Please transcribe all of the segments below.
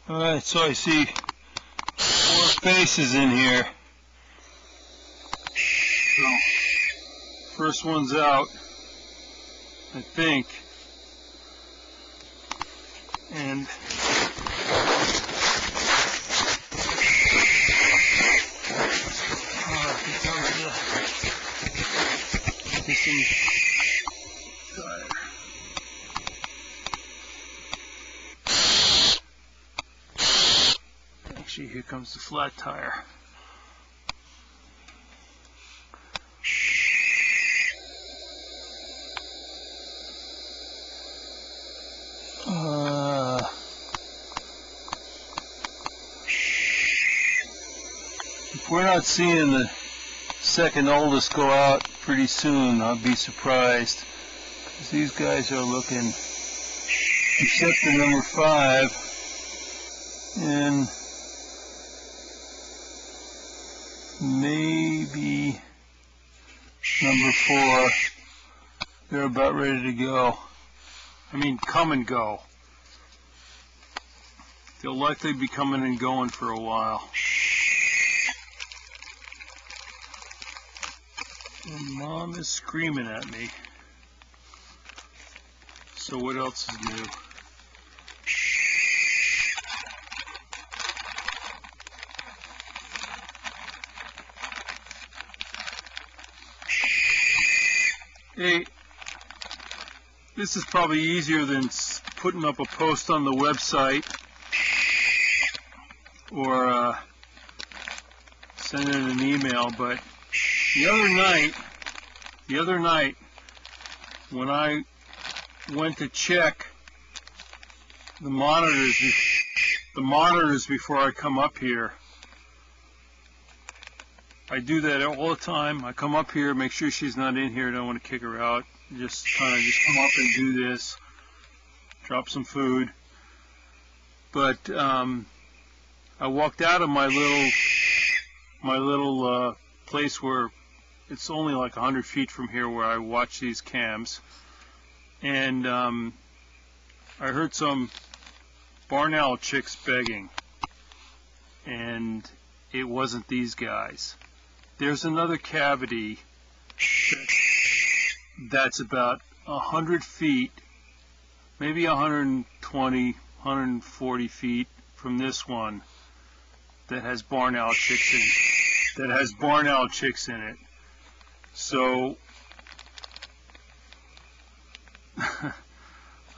Alright, so I see 4 faces in here. So, first one's out, I think. And actually, here comes the flat tire. If we're not seeing the second oldest go out pretty soon, I'll be surprised. Because these guys are looking, except for number 5, and maybe number 4, they're about ready to go. I mean, come and go. They'll likely be coming and going for a while. And Mom is screaming at me. So what else is new? Hey, this is probably easier than putting up a post on the website or sending an email, but the other night when I went to check the monitors before I come up here, I do that all the time. I come up here, make sure she's not in here, don't want to kick her out. Just kind of come up and do this, drop some food. But I walked out of my little place where it's only like 100 feet from here where I watch these cams, and I heard some barn owl chicks begging, and it wasn't these guys. There's another cavity that's about 100 feet, maybe 120, 140 feet from this one that has barn owl chicks in it. So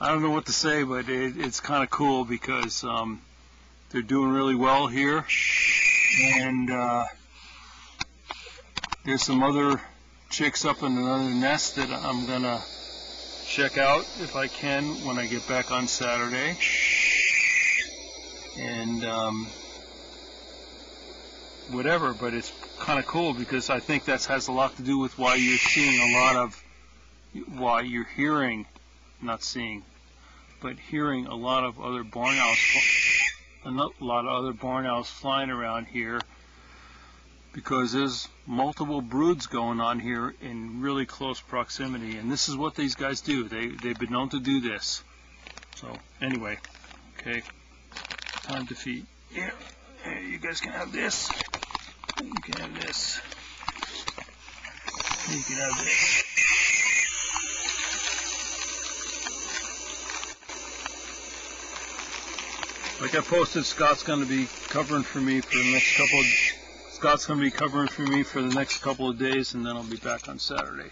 I don't know what to say, but it's kind of cool because they're doing really well here, and there's some other chicks up in another nest that I'm gonna check out if I can when I get back on Saturday. And whatever, but it's kind of cool because I think that has a lot to do with why you're seeing why you're hearing, not seeing, but hearing a lot of other barn owls flying around here, because there's multiple broods going on here in really close proximity, and this is what these guys do. They've been known to do this. So anyway, okay, time to feed. Here, you guys can have this. You can have this. You can have this. Like I posted, Scott's going to be covering for me for the next couple of days, and then I'll be back on Saturday.